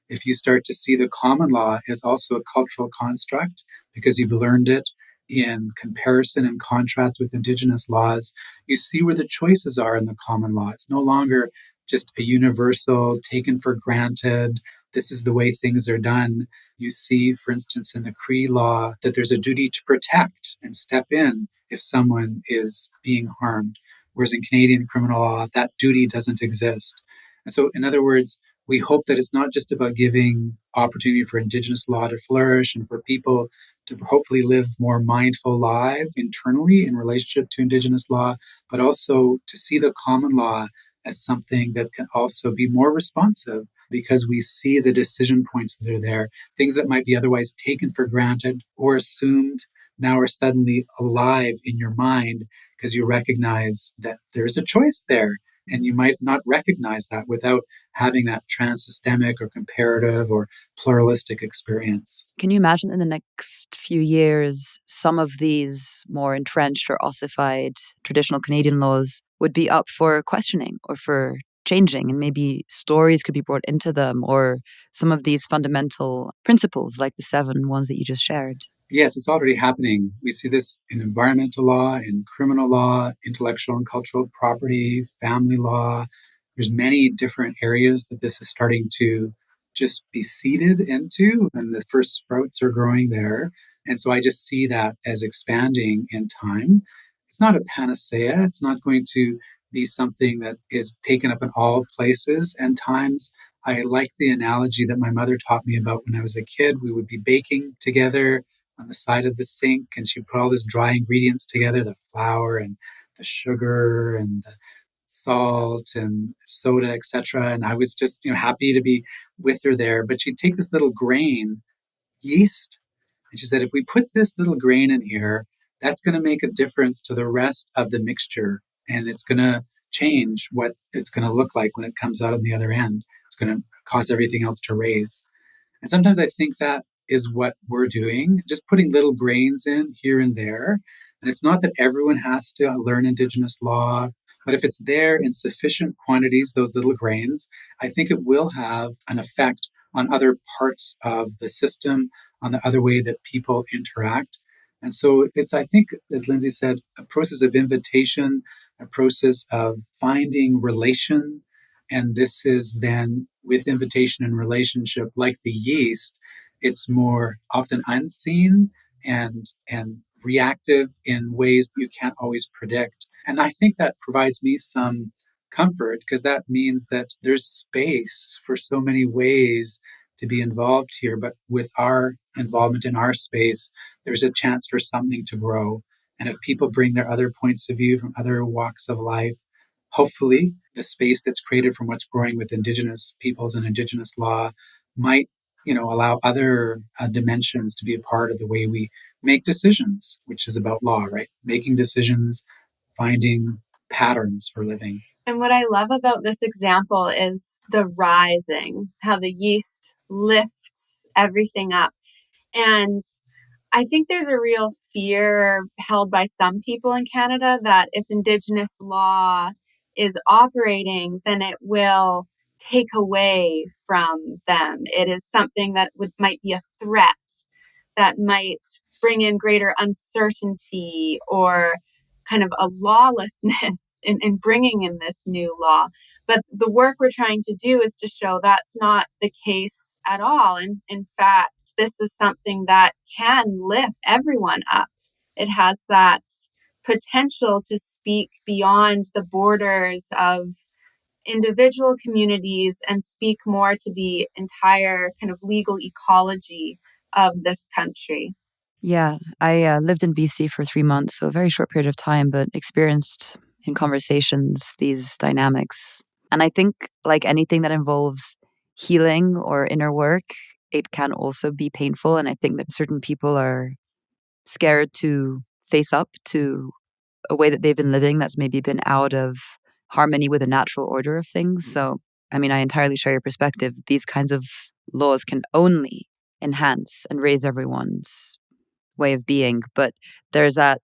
If you start to see the common law as also a cultural construct because you've learned it in comparison and contrast with Indigenous laws, you see where the choices are in the common law. It's no longer just a universal, taken for granted, this is the way things are done. You see, for instance, in the Cree law, that there's a duty to protect and step in if someone is being harmed. Whereas in Canadian criminal law, that duty doesn't exist. And so, in other words, we hope that it's not just about giving opportunity for Indigenous law to flourish and for people to hopefully live more mindful lives internally in relationship to Indigenous law, but also to see the common law as something that can also be more responsive because we see the decision points that are there, things that might be otherwise taken for granted or assumed now are suddenly alive in your mind because you recognize that there's a choice there. And you might not recognize that without having that trans-systemic or comparative or pluralistic experience. Can you imagine in the next few years, some of these more entrenched or ossified traditional Canadian laws would be up for questioning or for changing, and maybe stories could be brought into them, or some of these fundamental principles, like the 7 ones that you just shared? Yes, it's already happening. We see this in environmental law, in criminal law, intellectual and cultural property, family law. There's many different areas that this is starting to just be seeded into, and the first sprouts are growing there. And so I just see that as expanding in time. It's not a panacea. It's not going to be something that is taken up in all places and times. I like the analogy that my mother taught me about when I was a kid. We would be baking together on the side of the sink, and she put all these dry ingredients together, the flour and the sugar and the salt and soda, etc. And I was just, happy to be with her there. But she'd take this little grain, yeast, and she said, if we put this little grain in here, that's going to make a difference to the rest of the mixture. And it's going to change what it's going to look like when it comes out on the other end. It's going to cause everything else to raise. And sometimes I think that is what we're doing, just putting little grains in here and there. And it's not that everyone has to learn Indigenous law, but if it's there in sufficient quantities, those little grains, I think it will have an effect on other parts of the system, on the other way that people interact. And so it's, I think, as Lindsay said, a process of invitation, a process of finding relation. And this is then with invitation and relationship, like the yeast, it's more often unseen and reactive in ways that you can't always predict. And I think that provides me some comfort because that means that there's space for so many ways to be involved here. But with our involvement in our space, there's a chance for something to grow. And if people bring their other points of view from other walks of life, hopefully the space that's created from what's growing with Indigenous peoples and Indigenous law might allow other dimensions to be a part of the way we make decisions, which is about law, right? Making decisions, finding patterns for living. And what I love about this example is the rising, how the yeast lifts everything up. And I think there's a real fear held by some people in Canada that if Indigenous law is operating, then it will take away from them. It is something that might be a threat, that might bring in greater uncertainty or kind of a lawlessness in bringing in this new law. But the work we're trying to do is to show that's not the case at all. And in fact, this is something that can lift everyone up. It has that potential to speak beyond the borders of individual communities and speak more to the entire kind of legal ecology of this country. Yeah, I lived in BC for 3 months, so a very short period of time, but experienced in conversations these dynamics. And I think, like anything that involves healing or inner work, it can also be painful. And I think that certain people are scared to face up to a way that they've been living that's maybe been out of harmony with the natural order of things. So, I mean, I entirely share your perspective. These kinds of laws can only enhance and raise everyone's way of being. But there's that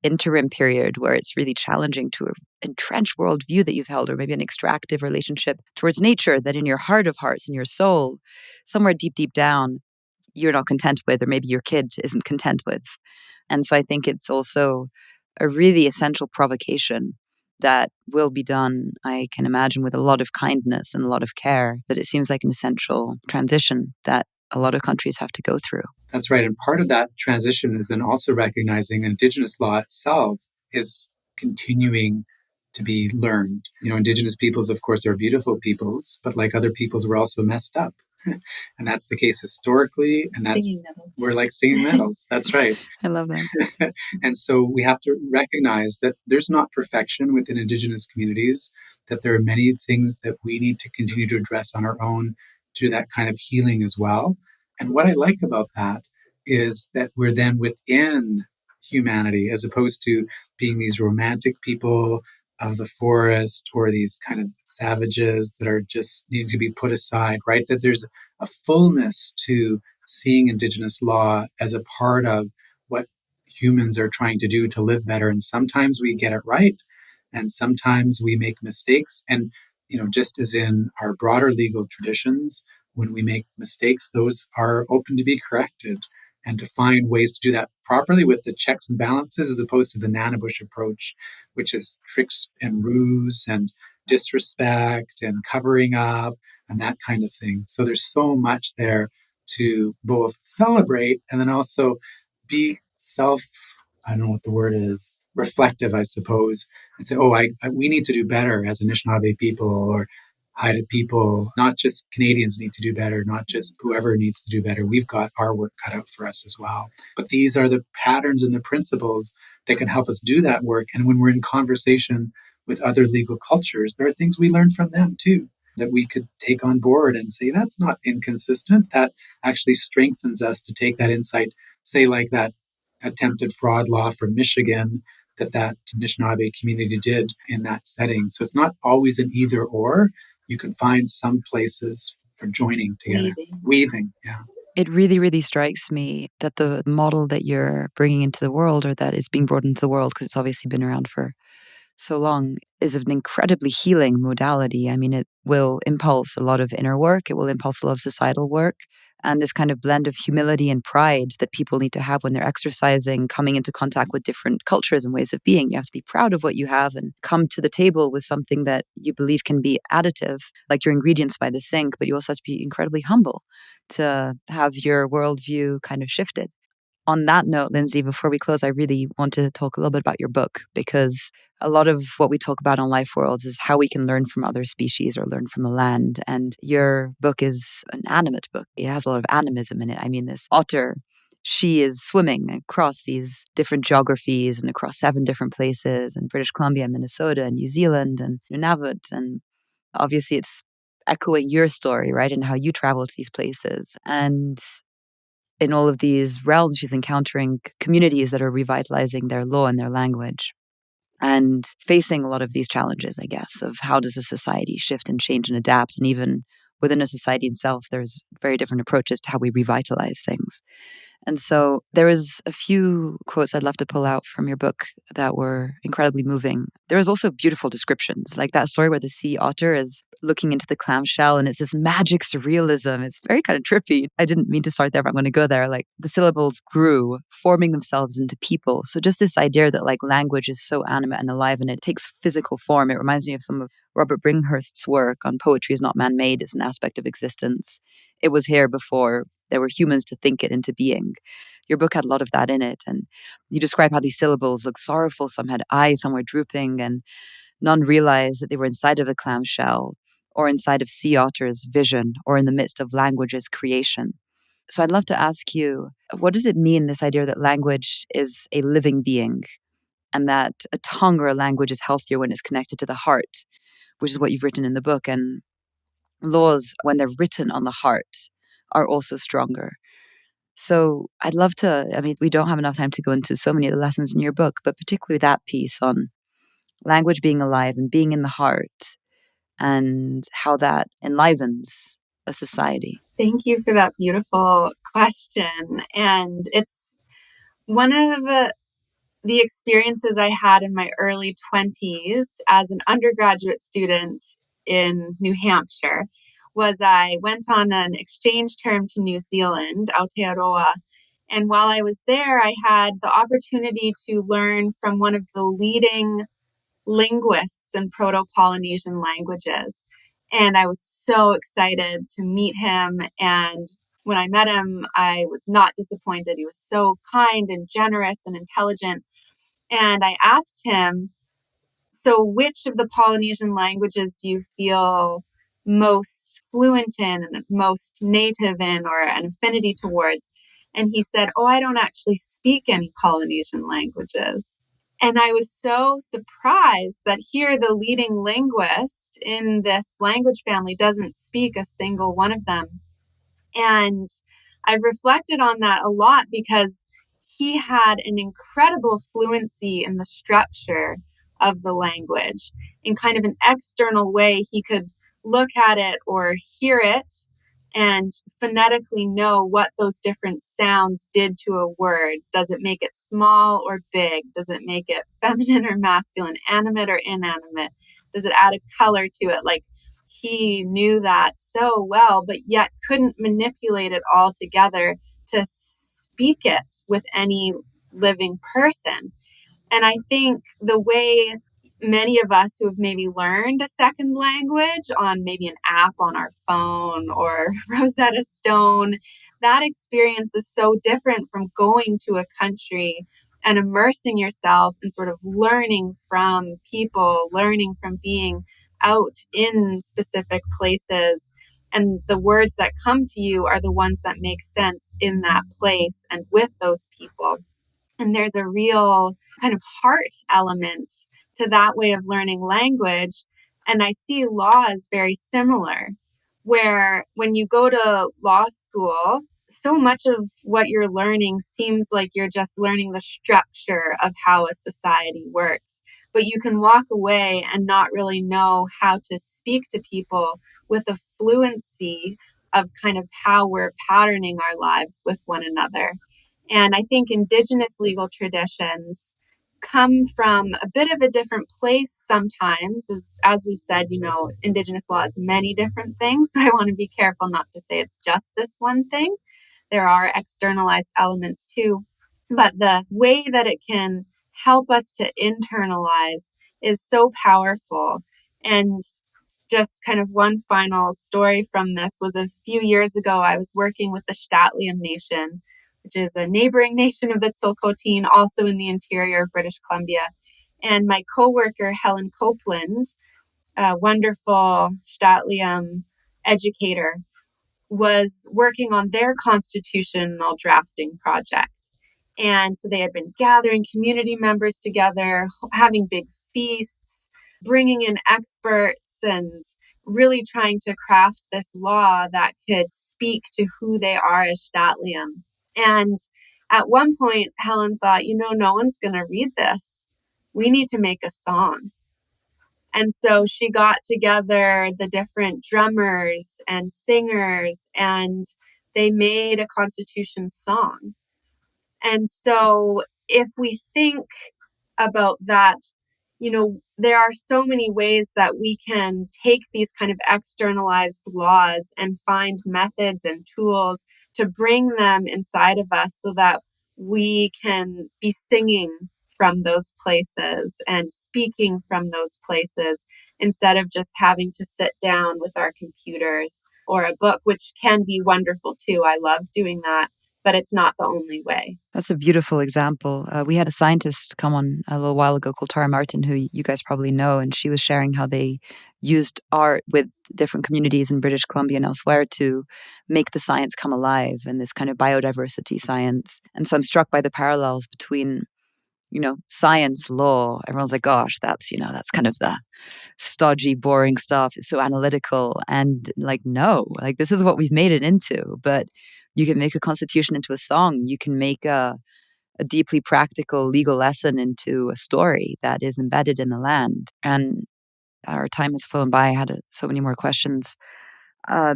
interim period where it's really challenging to entrench worldview that you've held, or maybe an extractive relationship towards nature that in your heart of hearts, in your soul, somewhere deep, deep down, you're not content with, or maybe your kid isn't content with. And so I think it's also a really essential provocation that will be done, I can imagine, with a lot of kindness and a lot of care, that it seems like an essential transition that a lot of countries have to go through. That's right. And part of that transition is then also recognizing Indigenous law itself is continuing to be learned. Indigenous peoples, of course, are beautiful peoples, but like other peoples, we're also messed up. And that's the case historically. And we're like stinging nettles. That's right. I love that. And so we have to recognize that there's not perfection within Indigenous communities, that there are many things that we need to continue to address on our own to do that kind of healing as well. And what I like about that is that we're then within humanity as opposed to being these romantic people of the forest or these kind of savages that are just needing to be put aside, right? That there's a fullness to seeing Indigenous law as a part of what humans are trying to do to live better. And sometimes we get it right, and sometimes we make mistakes. And, just as in our broader legal traditions, when we make mistakes, those are open to be corrected, and to find ways to do that properly with the checks and balances as opposed to the Nanabush approach, which is tricks and ruse and disrespect and covering up and that kind of thing. So there's so much there to both celebrate and then also be I don't know what the word is, reflective, I suppose, and say, we need to do better as Anishinaabe people or Haida people. Not just Canadians need to do better, not just whoever needs to do better. We've got our work cut out for us as well. But these are the patterns and the principles that can help us do that work. And when we're in conversation with other legal cultures, there are things we learn from them too that we could take on board and say, that's not inconsistent. That actually strengthens us to take that insight, say like that attempted fraud law from Michigan that Anishinaabe community did in that setting. So it's not always an either or. You can find some places for joining together. Weaving, yeah. It really, really strikes me that the model that you're bringing into the world, or that is being brought into the world, because it's obviously been around for so long, is an incredibly healing modality. I mean, it will impulse a lot of inner work. It will impulse a lot of societal work. And this kind of blend of humility and pride that people need to have when they're exercising, coming into contact with different cultures and ways of being. You have to be proud of what you have and come to the table with something that you believe can be additive, like your ingredients by the sink, but you also have to be incredibly humble to have your worldview kind of shifted. On that note, Lindsay, before we close, I really want to talk a little bit about your book, because a lot of what we talk about on Life Worlds is how we can learn from other species or learn from the land. And your book is an animate book. It has a lot of animism in it. I mean, this otter, she is swimming across these different geographies and across 7 different places in British Columbia, Minnesota, and New Zealand, and Nunavut. And obviously, it's echoing your story, right? And how you travel to these places. And in all of these realms, she's encountering communities that are revitalizing their law and their language and facing a lot of these challenges, I guess, of how does a society shift and change and adapt. And even within a society itself, there's very different approaches to how we revitalize things. And so there is a few quotes I'd love to pull out from your book that were incredibly moving. There is also beautiful descriptions, like that story where the sea otter is looking into the clamshell and it's this magic surrealism. It's very kind of trippy. I didn't mean to start there, but I'm going to go there. Like the syllables grew, forming themselves into people. So just this idea that like language is so animate and alive and it takes physical form. It reminds me of some of Robert Bringhurst's work on poetry is not man-made, it's an aspect of existence. It was here before there were humans to think it into being. Your book had a lot of that in it. And you describe how these syllables look sorrowful. Some had eyes, some were drooping, and none realized that they were inside of a clamshell or inside of sea otter's vision or in the midst of language's creation. So I'd love to ask you, what does it mean, this idea that language is a living being and that a tongue or a language is healthier when it's connected to the heart, which is what you've written in the book, and laws, when they're written on the heart, are also stronger. So I'd love to, I mean, we don't have enough time to go into so many of the lessons in your book, but particularly that piece on language being alive and being in the heart and how that enlivens a society. Thank you for that beautiful question. And it's one of the experiences I had in my early 20s as an undergraduate student in New Hampshire was I went on an exchange term to New Zealand, Aotearoa. And while I was there, I had the opportunity to learn from one of the leading linguists in Proto-Polynesian languages. And I was so excited to meet him. And when I met him, I was not disappointed. He was so kind and generous and intelligent. And I asked him, so which of the Polynesian languages do you feel most fluent in and most native in or an affinity towards? And he said, oh, I don't actually speak any Polynesian languages. And I was so surprised that here the leading linguist in this language family doesn't speak a single one of them. And I've reflected on that a lot because he had an incredible fluency in the structure of the language. In kind of an external way, he could look at it or hear it and phonetically know what those different sounds did to a word. Does it make it small or big? Does it make it feminine or masculine, animate or inanimate? Does it add a color to it? Like, he knew that so well, but yet couldn't manipulate it all together to speak it with any living person. And I think the way many of us who have maybe learned a second language on maybe an app on our phone or Rosetta Stone, that experience is so different from going to a country and immersing yourself and sort of learning from people, learning from being out in specific places. And the words that come to you are the ones that make sense in that place and with those people. And there's a real kind of heart element to that way of learning language. And I see law as very similar, where when you go to law school, so much of what you're learning seems like you're just learning the structure of how a society works. But you can walk away and not really know how to speak to people with a fluency of kind of how we're patterning our lives with one another. And I think Indigenous legal traditions come from a bit of a different place sometimes. As we've said, Indigenous law is many different things. So I want to be careful not to say it's just this one thing. There are externalized elements too. But the way that it can help us to internalize is so powerful. And just kind of one final story from this was a few years ago, I was working with the St'át'imc Nation, which is a neighboring nation of the Tsilhqot'in, also in the interior of British Columbia. And my coworker, Helen Copeland, a wonderful St'át'imc educator, was working on their constitutional drafting project. And so they had been gathering community members together, having big feasts, bringing in experts, and really trying to craft this law that could speak to who they are as St'át'imc. And at one point, Helen thought, no one's going to read this. We need to make a song. And so she got together the different drummers and singers, and they made a Constitution song. And so if we think about that, there are so many ways that we can take these kind of externalized laws and find methods and tools to bring them inside of us so that we can be singing from those places and speaking from those places instead of just having to sit down with our computers or a book, which can be wonderful too. I love doing that, but it's not the only way. That's a beautiful example. We had a scientist come on a little while ago called Tara Martin, who you guys probably know, and she was sharing how they used art with different communities in British Columbia and elsewhere to make the science come alive and this kind of biodiversity science. And so I'm struck by the parallels between, science, law. Everyone's like, gosh, that's kind of the stodgy, boring stuff. It's so analytical. And no, this is what we've made it into. But you can make a constitution into a song. You can make a deeply practical legal lesson into a story that is embedded in the land. And our time has flown by. I had so many more questions.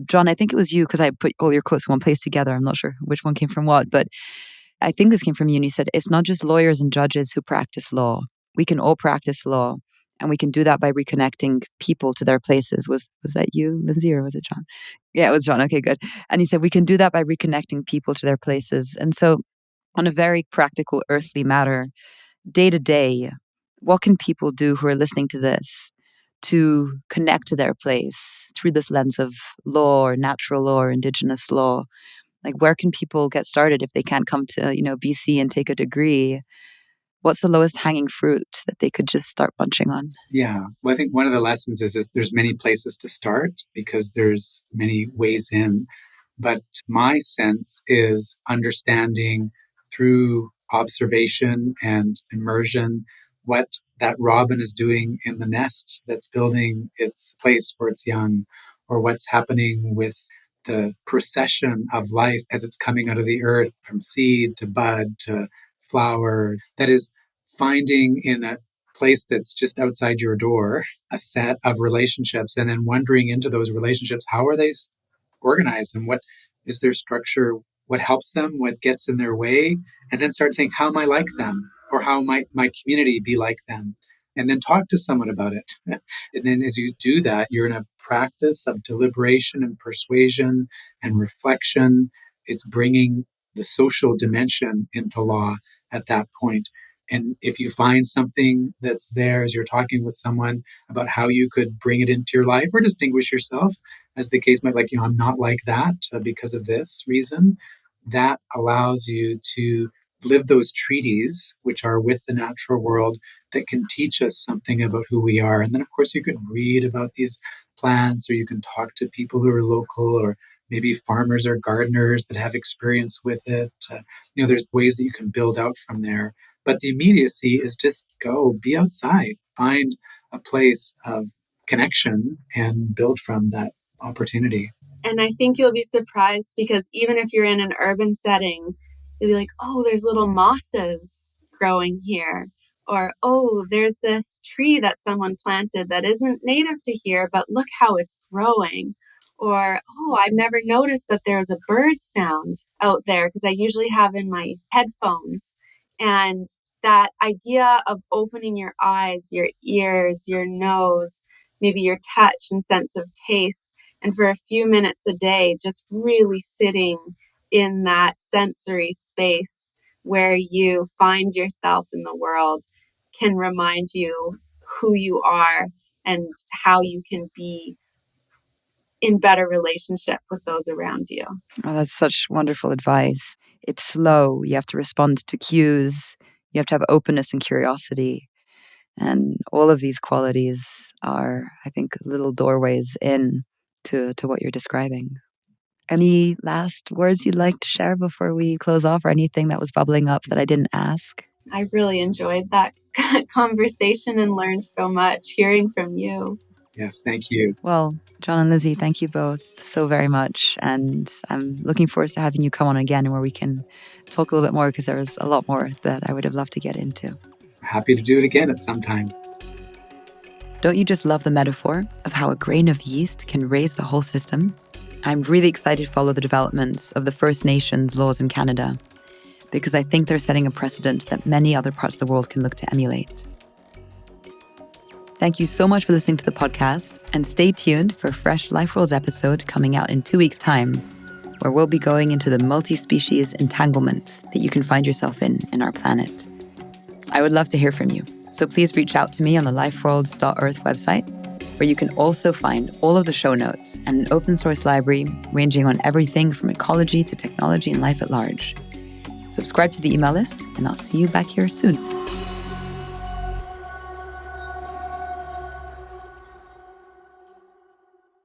John, I think it was you, because I put all your quotes in one place together. I'm not sure which one came from what, but I think this came from you. And you said, it's not just lawyers and judges who practice law. We can all practice law. And we can do that by reconnecting people to their places. Was that you, Lindsay, or was it John? Yeah, it was John. Okay, good. And he said, we can do that by reconnecting people to their places. And so on a very practical, earthly matter, day to day, what can people do who are listening to this to connect to their place through this lens of law or natural law or indigenous law? Like, where can people get started if they can't come to, BC and take a degree? What's the lowest hanging fruit that they could just start bunching on? Yeah. Well, I think one of the lessons is there's many places to start because there's many ways in. But my sense is understanding through observation and immersion what that robin is doing in the nest that's building its place for its young, or what's happening with the procession of life as it's coming out of the earth from seed to bud to flower. That is finding in a place that's just outside your door a set of relationships and then wandering into those relationships. How are they organized and what is their structure, what helps them, what gets in their way, and then start to think, how am I like them? Or how might my community be like them? And then talk to someone about it. And then as you do that, you're in a practice of deliberation and persuasion and reflection. It's bringing the social dimension into law at that point. And if you find something that's there as you're talking with someone about how you could bring it into your life or distinguish yourself, as the case might, like, I'm not like that because of this reason, that allows you to live those treaties, which are with the natural world, that can teach us something about who we are. And then, of course, you could read about these plants, or you can talk to people who are local, or maybe farmers or gardeners that have experience with it. There's ways that you can build out from there. But the immediacy is just go, be outside, find a place of connection and build from that opportunity. And I think you'll be surprised because even if you're in an urban setting, you'll be like, oh, there's little mosses growing here. Or, oh, there's this tree that someone planted that isn't native to here, but look how it's growing. Or, oh, I've never noticed that there's a bird sound out there because I usually have in my headphones. And that idea of opening your eyes, your ears, your nose, maybe your touch and sense of taste, and for a few minutes a day, just really sitting in that sensory space where you find yourself in the world can remind you who you are and how you can be in better relationship with those around you. Oh, that's such wonderful advice. It's slow. You have to respond to cues. You have to have openness and curiosity. And all of these qualities are, I think, little doorways in to what you're describing. Any last words you'd like to share before we close off, or anything that was bubbling up that I didn't ask? I really enjoyed that conversation and learned so much hearing from you. Yes, thank you. Well, John and Lizzie, thank you both so very much. And I'm looking forward to having you come on again where we can talk a little bit more, because there is a lot more that I would have loved to get into. Happy to do it again at some time. Don't you just love the metaphor of how a grain of yeast can raise the whole system? I'm really excited to follow the developments of the First Nations laws in Canada, because I think they're setting a precedent that many other parts of the world can look to emulate. Thank you so much for listening to the podcast, and stay tuned for a fresh Life Worlds episode coming out in 2 weeks' time, where we'll be going into the multi-species entanglements that you can find yourself in our planet. I would love to hear from you, so please reach out to me on the lifeworlds.earth website, where you can also find all of the show notes and an open source library ranging on everything from ecology to technology and life at large. Subscribe to the email list, and I'll see you back here soon.